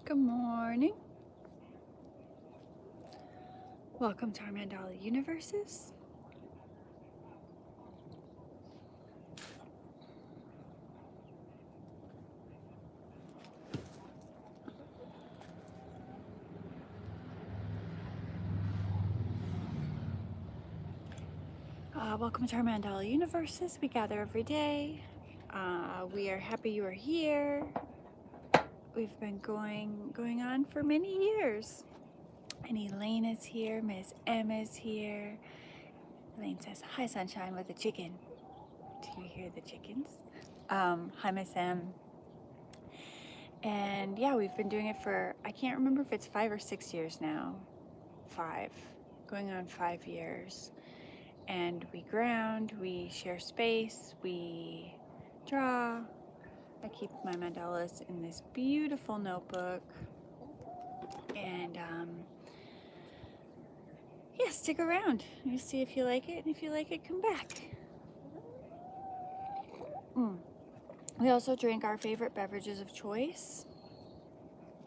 Good morning. Welcome to our Mandala universes. Welcome to our Mandala universes. We gather every day. We are happy you are here. We've been going on for many years. And Elaine is here. Ms. M is here. Elaine says, "Hi, sunshine," with a chicken. Do you hear the chickens? Hi, Miss M. And yeah, we've been doing it for, I can't remember if it's 5 or 6 years now. 5, going on 5 years. And we ground, we share space, we draw. I keep my mandalas in this beautiful notebook. And yeah, stick around. You see if you like it, and if you like it, come back. We also drink our favorite beverages of choice.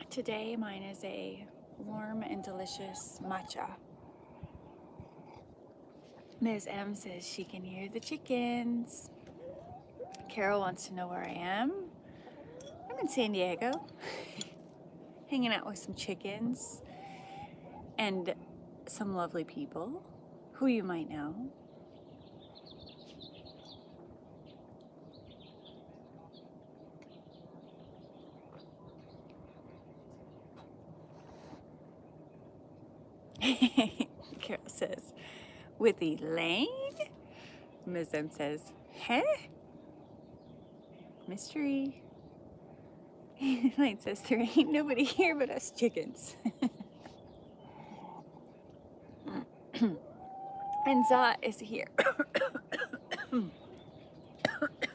Today, mine is a warm and delicious matcha. Ms. M says she can hear the chickens. Carol wants to know where I am. I'm in San Diego, hanging out with some chickens and some lovely people who you might know. Carol says, "With Elaine?" Ms. M says, "Huh? Mystery." Elaine says, "There ain't nobody here but us chickens." And Za is here.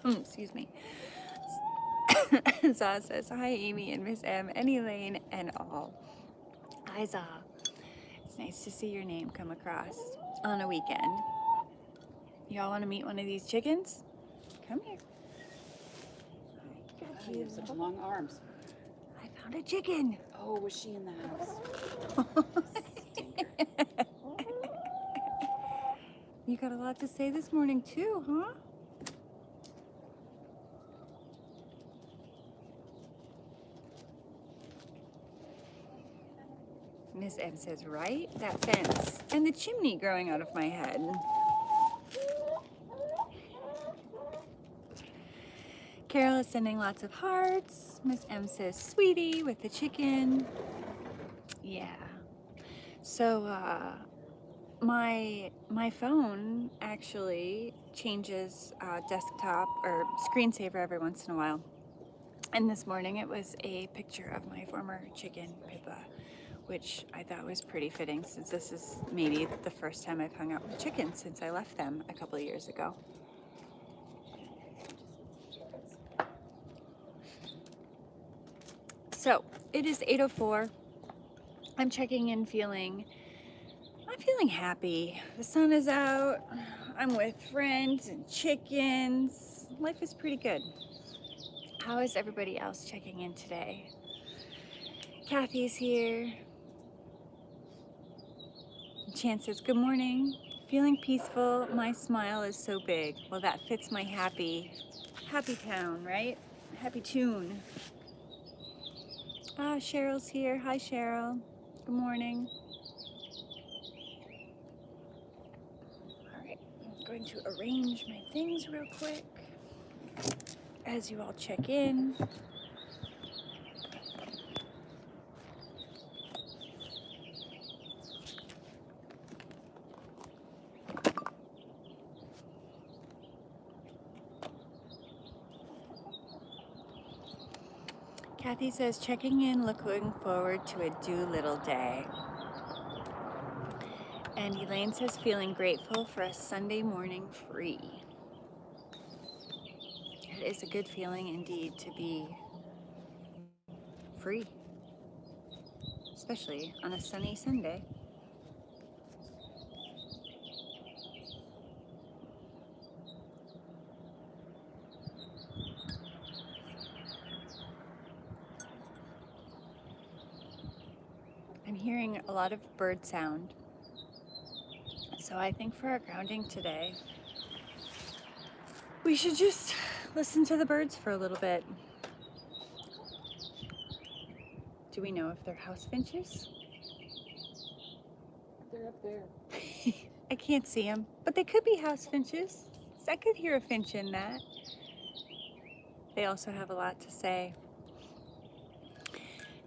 Excuse me. Za says, "Hi, Amy and Miss M and Elaine and all." Hi, Za. It's nice to see your name come across on a weekend. Y'all want to meet one of these chickens? Come here. Got you. You have such long arms. I found a chicken. Oh, was she in the house? You got a lot to say this morning too, huh? Miss M says, "Right? That fence and the chimney growing out of my head." Carol is sending lots of hearts. Miss M says, "Sweetie," with the chicken. Yeah. So my phone actually changes desktop or screensaver every once in a while. And this morning it was a picture of my former chicken, Pippa, which I thought was pretty fitting since this is maybe the first time I've hung out with chickens since I left them a couple of years ago. So it is 8:04. I'm checking in I'm feeling happy. The sun is out. I'm with friends and chickens. Life is pretty good. How is everybody else checking in today? Kathy's here. Chan says, "Good morning. Feeling peaceful. My smile is so big." Well, that fits my happy town, right? Happy tune. Cheryl's here. Hi, Cheryl. Good morning. All right, I'm going to arrange my things real quick as you all check in. Kathy says, "Checking in, looking forward to a Doolittle day." And Elaine says, "Feeling grateful for a Sunday morning free." It is a good feeling indeed to be free, especially on a sunny Sunday. hearing a lot of bird sound. So I think for our grounding today, we should just listen to the birds for a little bit. Do we know if they're house finches? They're up there. I can't see them, but they could be house finches. I could hear a finch in that. They also have a lot to say.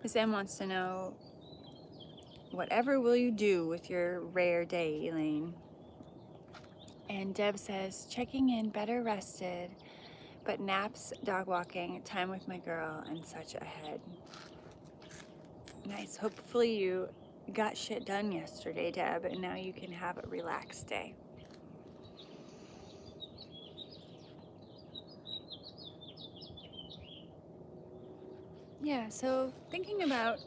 Miss M wants to know, whatever will you do with your rare day, Elaine? And Deb says, checking in, better rested, but naps, dog walking, time with my girl, and such ahead. Nice. Hopefully you got shit done yesterday, Deb, and now you can have a relaxed day. Yeah, so thinking about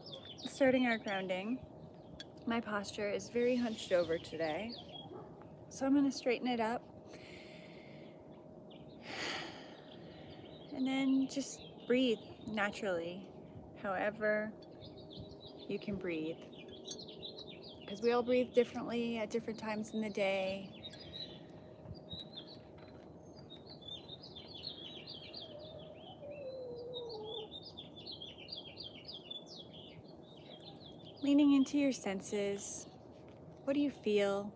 starting our grounding, my posture is very hunched over today. So I'm going to straighten it up. And then just breathe naturally, however you can breathe. Because we all breathe differently at different times in the day. Leaning into your senses. What do you feel?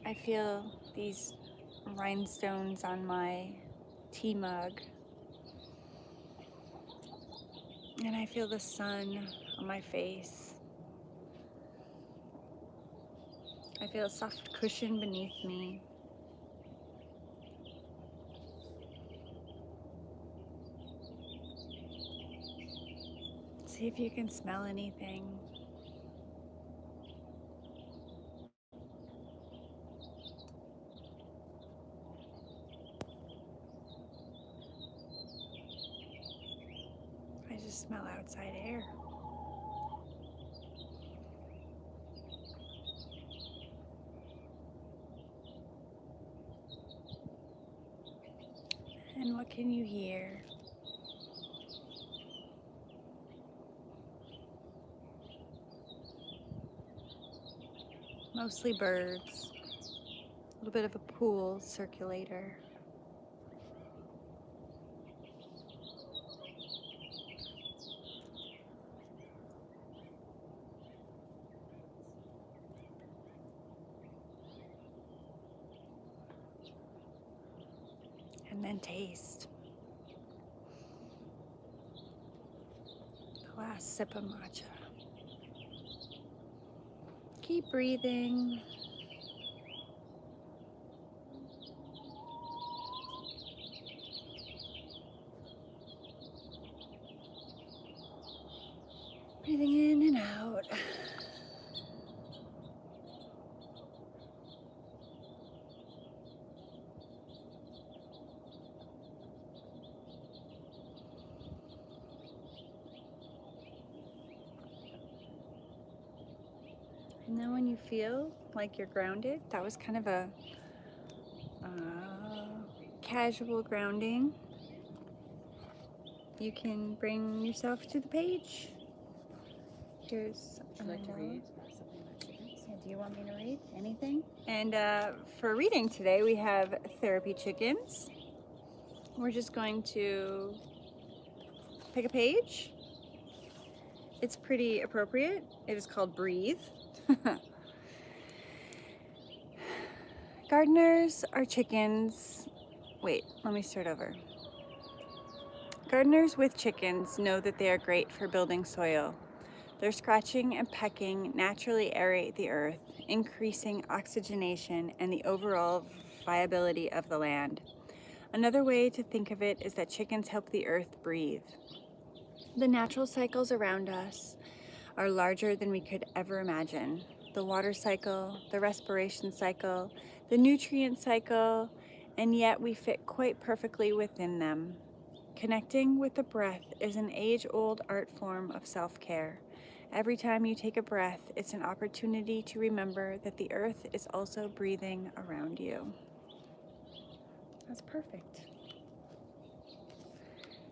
I feel these rhinestones on my tea mug. And I feel the sun on my face. I feel a soft cushion beneath me. See if you can smell anything. I just smell outside air. And what can you hear? Mostly birds. A little bit of a pool circulator. And then taste. The last sip of matcha. Keep breathing. Breathing in and out. And then when you feel like you're grounded, that was kind of a casual grounding. You can bring yourself to the page. Here's Would you like to read something about chickens? Yeah, do you want me to read anything? And for reading today, we have Therapy Chickens. We're just going to pick a page. It's pretty appropriate. It is called Breathe. Gardeners are chickens. Wait, let me start over. Gardeners with chickens know that they are great for building soil. Their scratching and pecking naturally aerate the earth, increasing oxygenation and the overall viability of the land. Another way to think of it is that chickens help the earth breathe. The natural cycles around us are larger than we could ever imagine. The water cycle, the respiration cycle, the nutrient cycle, and yet we fit quite perfectly within them. Connecting with the breath is an age-old art form of self-care. Every time you take a breath, it's an opportunity to remember that the earth is also breathing around you. That's perfect.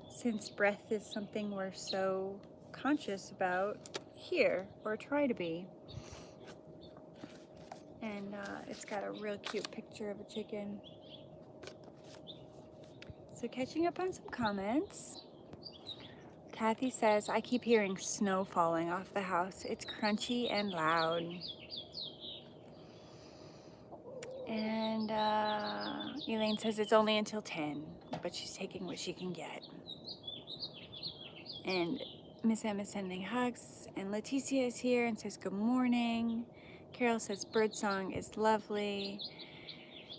Since breath is something we're so conscious about here, or try to be. And it's got a real cute picture of a chicken. So catching up on some comments. Kathy says, I keep hearing snow falling off the house. It's crunchy and loud. And Elaine says it's only until 10, but she's taking what she can get. And Miss Emma's sending hugs, and Leticia is here and says good morning. Carol says birdsong is lovely.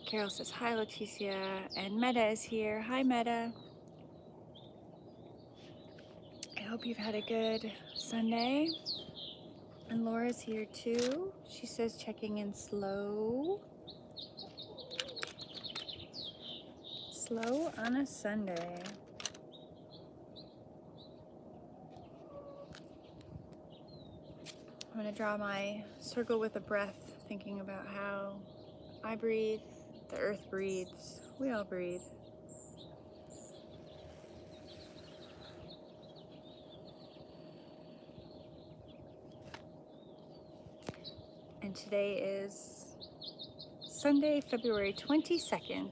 Carol says hi, Leticia, and Meta is here. Hi, Meta. I hope you've had a good Sunday. And Laura's here too. She says checking in slow. Slow on a Sunday. I'm going to draw my circle with a breath, thinking about how I breathe, the earth breathes, we all breathe. And today is Sunday, February 22nd.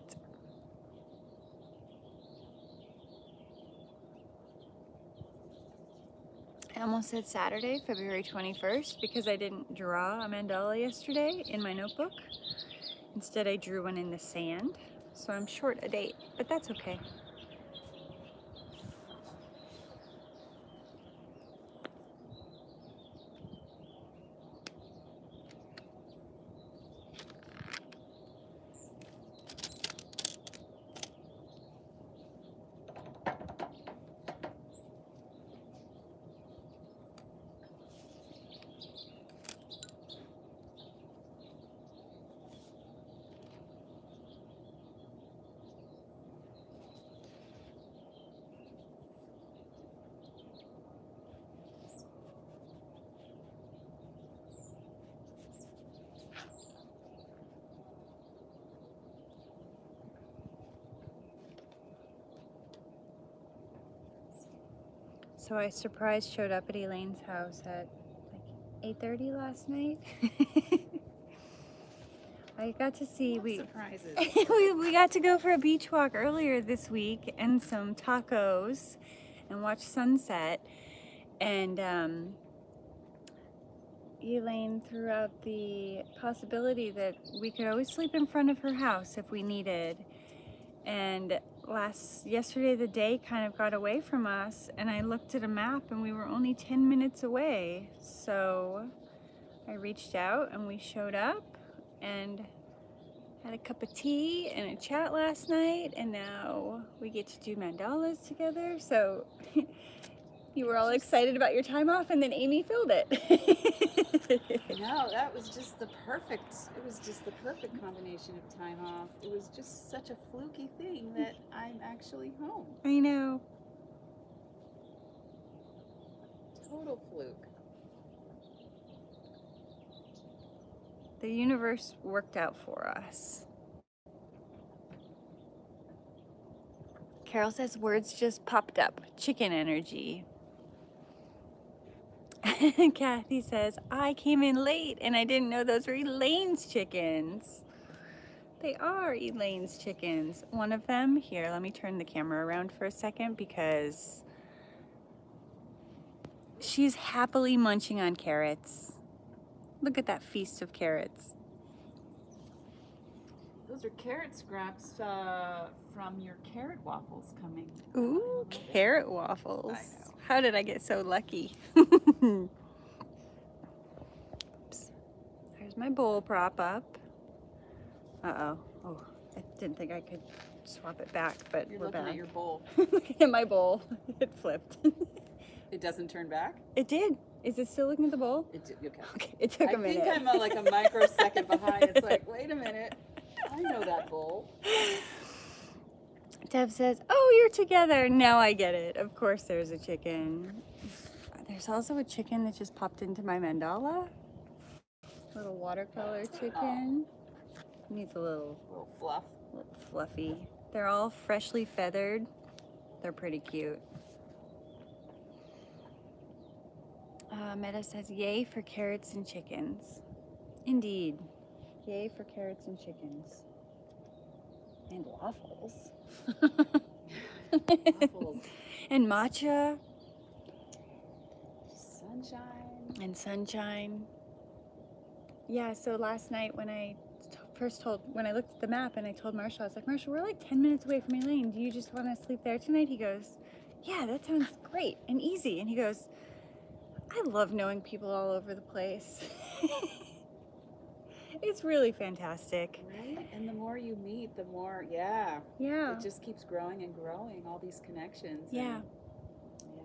I almost said Saturday, February 21st, because I didn't draw a mandala yesterday in my notebook. Instead, I drew one in the sand, so I'm short a date, but that's okay. So I surprised showed up at Elaine's house at like 8:30 last night. I got to see Surprises. we got to go for a beach walk earlier this week and some tacos and watch sunset. And Elaine threw out the possibility that we could always sleep in front of her house if we needed. And yesterday the day kind of got away from us, and I looked at a map and we were only 10 minutes away. So I reached out and we showed up and had a cup of tea and a chat last night, and now we get to do mandalas together. So you were all excited about your time off, and then Amy filled it. No, that was just the perfect, it was just the perfect combination of time off. It was just such a fluky thing that I'm actually home. I know. Total fluke. The universe worked out for us. Carol says words just popped up. Chicken energy. Kathy says, I came in late and I didn't know those were Elaine's chickens. They are Elaine's chickens. One of them, here, let me turn the camera around for a second because she's happily munching on carrots. Look at that feast of carrots. Those are carrot scraps from your carrot waffles coming. Ooh, carrot waffles. I know. How did I get so lucky? Oops. There's my bowl prop up. Uh-oh. Oh, I didn't think I could swap it back, but You're we're looking back. at your bowl. Looking at my bowl. It flipped. It doesn't turn back? It did. Is it still looking at the bowl? It did, okay. Okay, it took a minute. I think I'm like a microsecond behind. It's like, wait a minute. I know that bowl. Deb says, oh, you're together. Now I get it. Of course there's a chicken. There's also a chicken that just popped into my mandala. Little watercolor chicken. Needs a little fluff. Little fluffy. They're all freshly feathered. They're pretty cute. Meta says, yay for carrots and chickens. Indeed. Yay for carrots and chickens. And waffles. Waffles. And matcha. Sunshine. And sunshine. Yeah, so last night when I when I looked at the map and I told Marshall, I was like, Marshall, we're like 10 minutes away from Elaine. Do you just want to sleep there tonight? He goes, yeah, that sounds great and easy. And he goes, I love knowing people all over the place. It's really fantastic. Right? And the more you meet, the more, yeah. Yeah. It just keeps growing and growing, all these connections. Yeah. And, yeah.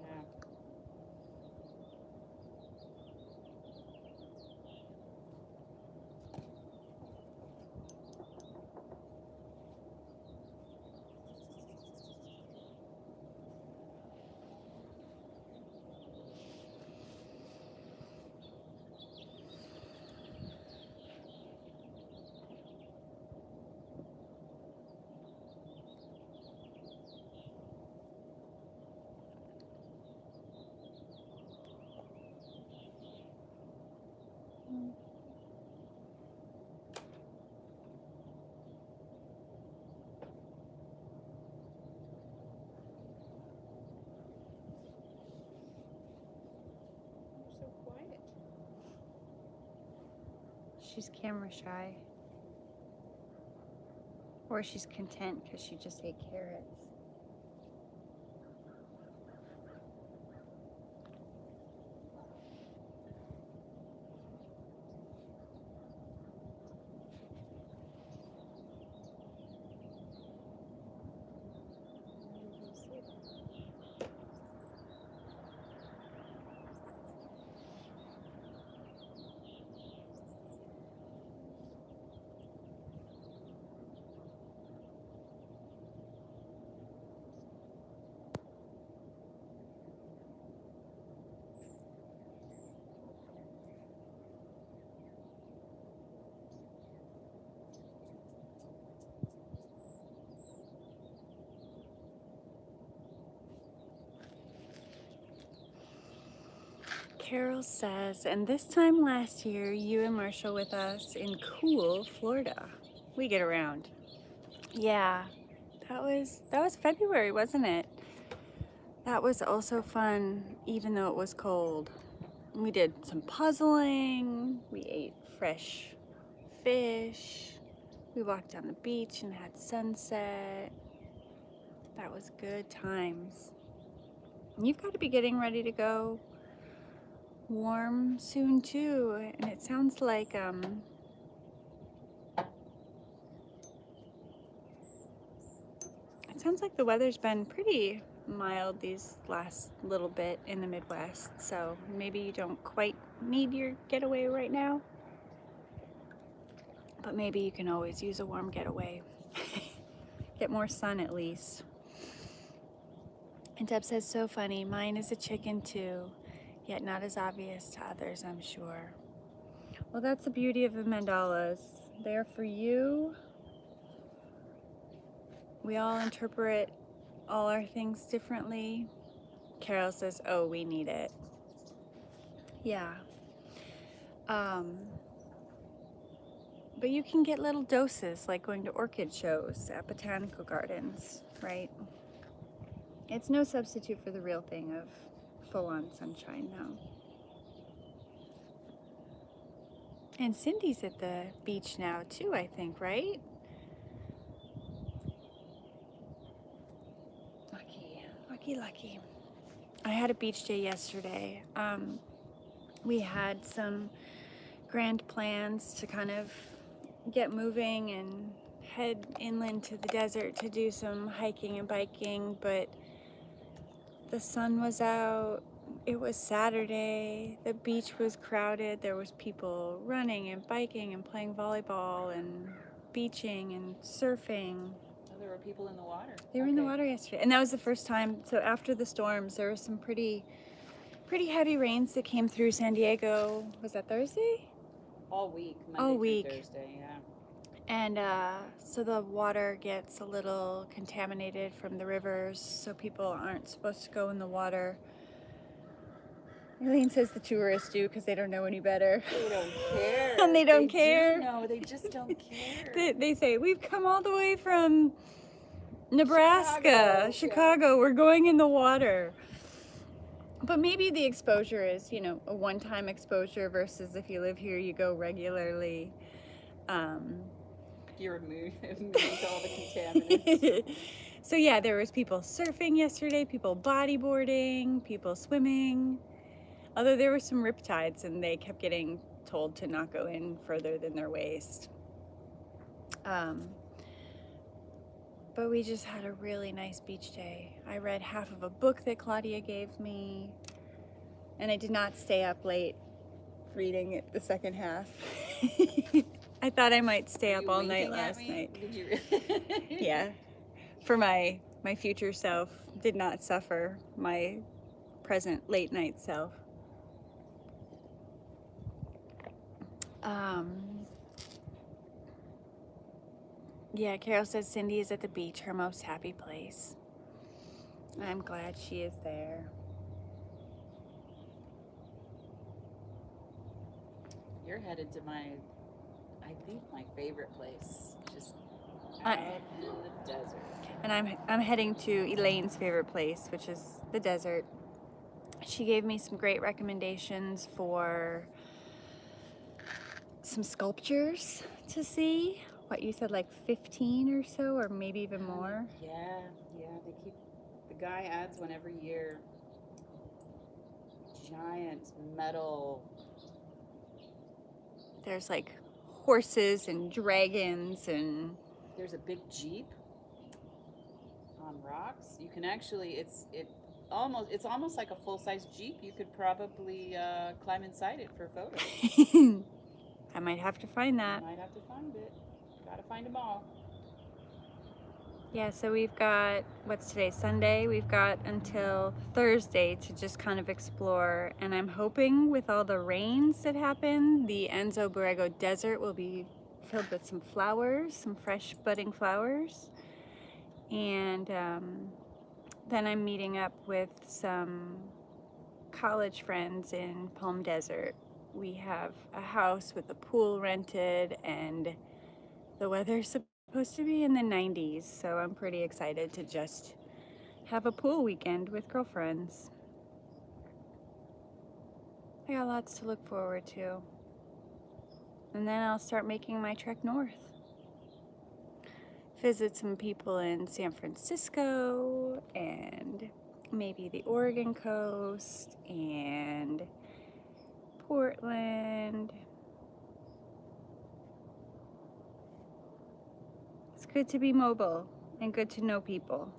You're so quiet. She's camera shy. Or she's content because she just ate carrots. Carol says, and this time last year, you and Marshall with us in cool Florida. We get around. Yeah, that was February, wasn't it? That was also fun, even though it was cold. We did some puzzling. We ate fresh fish. We walked down the beach and had sunset. That was good times. You've got to be getting ready to go warm soon too, and it sounds like the weather's been pretty mild these last little bit in the Midwest, so maybe you don't quite need your getaway right now, but maybe you can always use a warm getaway. Get more sun at least. And Deb says, so funny, mine is a chicken too, yet not as obvious to others, I'm sure. Well, that's the beauty of the mandalas. They're for you. We all interpret all our things differently. Carol says, oh, we need it. Yeah. But you can get little doses, like going to orchid shows at botanical gardens, right? It's no substitute for the real thing of full-on sunshine, though. And Cindy's at the beach now, too, I think, right? Lucky. I had a beach day yesterday. We had some grand plans to kind of get moving and head inland to the desert to do some hiking and biking, but the sun was out. It was Saturday. The beach was crowded. There was people running and biking and playing volleyball and beaching and surfing. There were people in the water. They were in the water yesterday, and that was the first time. So after the storms, there was some pretty heavy rains that came through San Diego. Was that Thursday? All week, All Monday week. through Thursday, yeah. And so the water gets a little contaminated from the rivers, so people aren't supposed to go in the water. Elaine says the tourists do because they don't know any better. They don't care. And they don't care. Do know, they just don't care. They say, we've come all the way from Nebraska, Chicago. Yeah. We're going in the water. But maybe the exposure is, you know, a one-time exposure versus if you live here, you go regularly. You remove all the contaminants. So yeah, there was people surfing yesterday, people bodyboarding, people swimming. Although there were some riptides and they kept getting told to not go in further than their waist. But we just had a really nice beach day. I read half of a book that Claudia gave me, and I did not stay up late reading it the second half. I thought I might stay up all night last night. Did you really? Yeah. For my future self did not suffer my present late night self. Yeah, Carol says Cindy is at the beach, her most happy place. I'm glad she is there. You're headed to I think my favorite place, just out in the desert. And I'm heading to Elaine's favorite place, which is the desert. She gave me some great recommendations for some sculptures to see. What you said, like 15 or so, or maybe even more? Yeah, the guy adds one every year. Giant metal. There's like horses and dragons and... There's a big Jeep on rocks. You can actually, it's almost like a full-size Jeep. You could probably climb inside it for photos. I might have to find that. You might have to find it. Gotta find them all. Yeah, so we've got, what's today, Sunday? We've got until Thursday to just kind of explore, and I'm hoping with all the rains that happen, the Enzo Borrego Desert will be filled with some flowers, some fresh budding flowers. And then I'm meeting up with some college friends in Palm Desert. We have a house with a pool rented, and the weather's supposed to be in the 90s, so I'm pretty excited to just have a pool weekend with girlfriends. I got lots to look forward to. And then I'll start making my trek north. Visit some people in San Francisco and maybe the Oregon coast and Portland. It's good to be mobile and good to know people.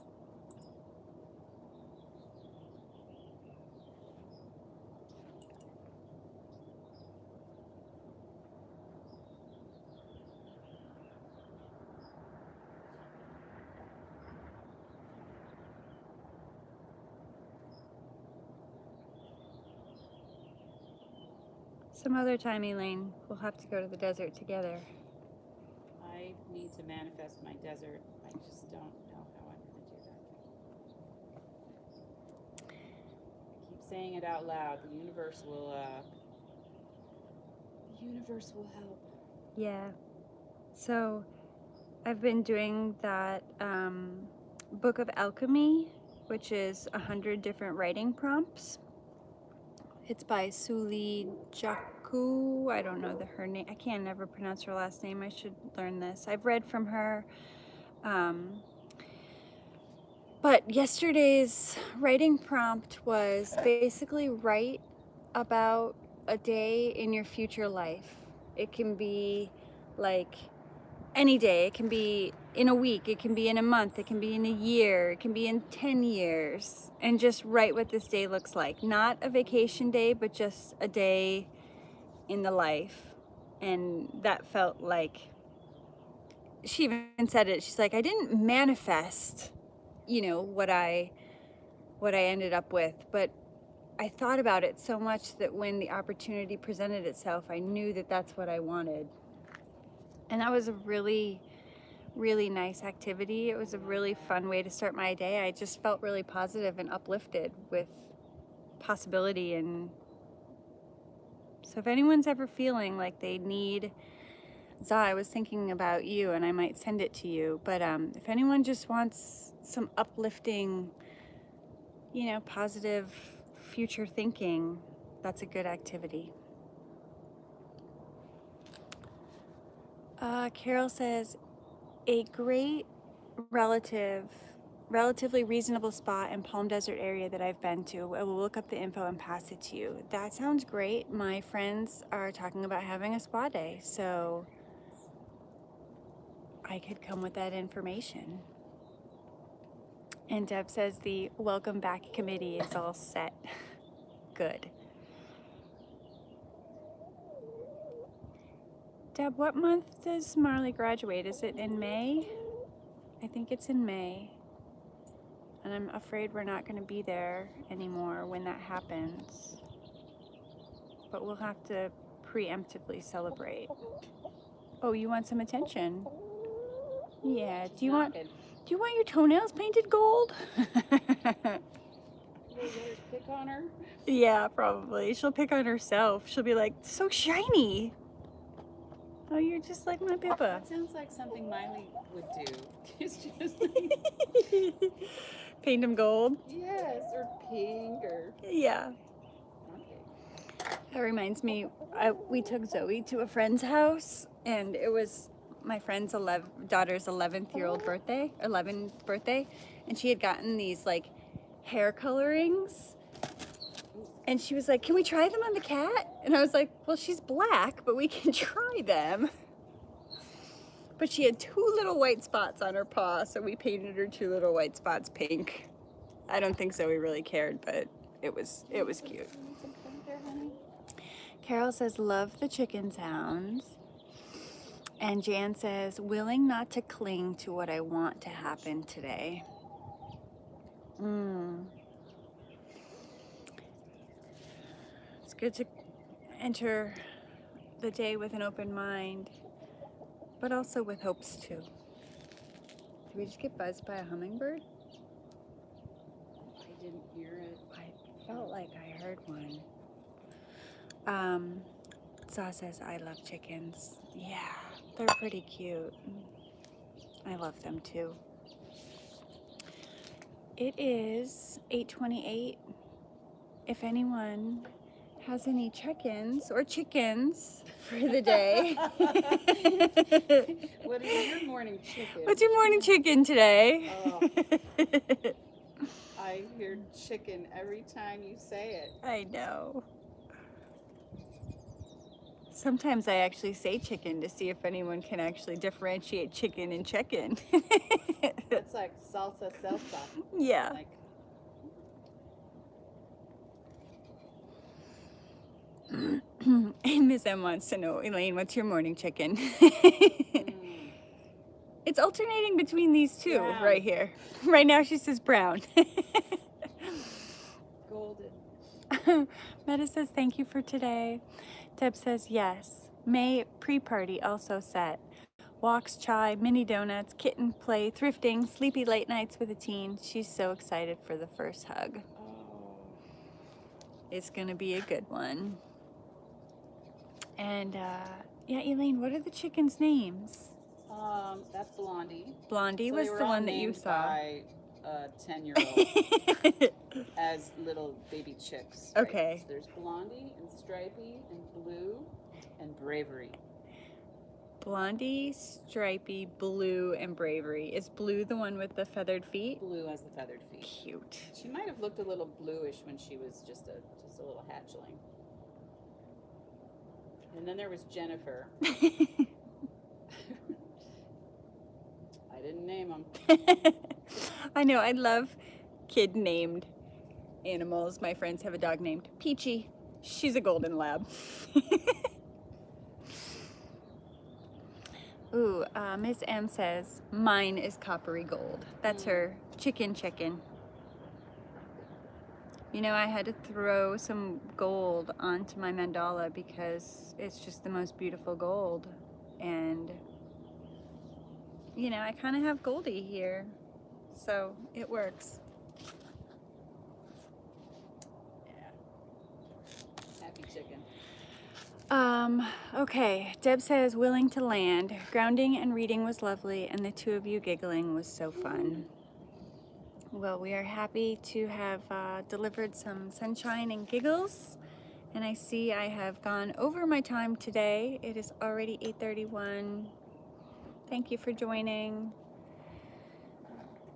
Some other time, Elaine, we'll have to go to the desert together. I need to manifest my desert. I just don't know how I'm going to do that. I keep saying it out loud. The universe will help. Yeah. So I've been doing that book of alchemy, which is 100 different writing prompts. It's by Suli Jaku. I don't know her name. I can't never pronounce her last name. I should learn this. I've read from her. But yesterday's writing prompt was basically write about a day in your future life. It can be like any day. It can be in a week, it can be in a month, it can be in a year, it can be in 10 years, and just write what this day looks like. Not a vacation day, but just a day in the life. And that felt like, she even said it, she's like, I didn't manifest, you know, what I ended up with, but I thought about it so much that when the opportunity presented itself, I knew that that's what I wanted. And that was a really, really nice activity. It was a really fun way to start my day. I just felt really positive and uplifted with possibility and So if anyone's ever feeling like they need, Za, I was thinking about you and I might send it to you, but if anyone just wants some uplifting, you know, positive future thinking, that's a good activity. Carol says, a great relatively reasonable spot in Palm Desert area that I've been to. I will look up the info and pass it to you. That sounds great. My friends are talking about having a spa day, so I could come with that information. And Deb says the welcome back committee is all set. Good. Deb, what month does Marley graduate? Is it in May? I think it's in May. And I'm afraid we're not going to be there anymore when that happens. But we'll have to preemptively celebrate. Oh, you want some attention? Yeah. Do you want your toenails painted gold? Will yours pick on her? Yeah, probably. She'll pick on herself. She'll be like, so shiny. Oh, you're just like my Pippa. That sounds like something Miley would do. It's just like, paint them gold? yes, or pink or Yeah. something. That reminds me, we took Zoe to a friend's house, and it was my friend's daughter's 11th birthday, and she had gotten these like hair colorings, and she was like, "Can we try them on the cat?" And I was like, "Well, she's black, but we can try them." But she had 2 little white spots on her paw, so we painted her 2 little white spots pink. I don't think Zoe really cared, but it was cute. Carol says, love the chicken sounds. And Jan says, willing not to cling to what I want to happen today. It's good to enter the day with an open mind, but also with hopes too. Did we just get buzzed by a hummingbird? I didn't hear it. I felt like I heard one. Za says, I love chickens. Yeah, they're pretty cute. I love them too. It is 8:28. If anyone has any check-ins or chickens for the day. What is your morning chicken? What's your morning chicken today? Oh, I hear chicken every time you say it. I know. Sometimes I actually say chicken to see if anyone can actually differentiate chicken and check-in. It's like salsa. Yeah. Like, Miss M wants to know, Elaine, what's your morning chicken? It's alternating between these two brown. right here. Right now she says brown. Golden. Meta says thank you for today. Deb says yes. May pre-party also set. Walks, chai, mini donuts, kitten play, thrifting, sleepy late nights with a teen. She's so excited for the first hug. Oh. It's gonna be a good one. And yeah, Elaine, what are the chickens' names? That's Blondie. Blondie So was they were the all one that you named saw. by a 10-year-old as little baby chicks. Right? Okay. So there's Blondie and Stripey and Blue and Bravery. Blondie, Stripey, Blue, and Bravery. Is Blue the one with the feathered feet? Blue has the feathered feet. Cute. She might have looked a little bluish when she was just a little hatchling. And then there was Jennifer. I didn't name them. I know, I love kid-named animals. My friends have a dog named Peachy. She's a golden lab. Ooh, Miss M says, mine is coppery gold. That's her chicken. You know, I had to throw some gold onto my mandala because it's just the most beautiful gold. And, you know, I kind of have Goldie here, so it works. Happy chicken. Okay, Deb says willing to land. Grounding and reading was lovely, and the two of you giggling was so fun. Well, we are happy to have delivered some sunshine and giggles, and I see I have gone over my time today. It is already 8:31. Thank you for joining.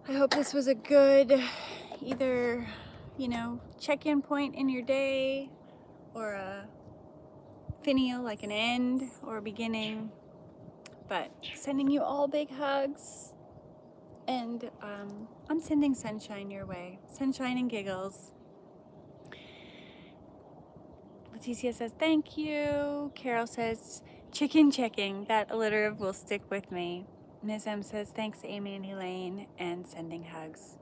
I hope this was a good either, check-in point in your day, or a finial, like an end or a beginning. But sending you all big hugs, and I'm sending sunshine your way. Sunshine and giggles. Leticia says thank you. Carol says chicken checking. That alliterative will stick with me. Ms. M says thanks, Amy and Elaine, and sending hugs.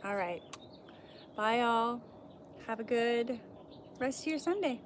All right. Bye, all. Have a good rest of your Sunday.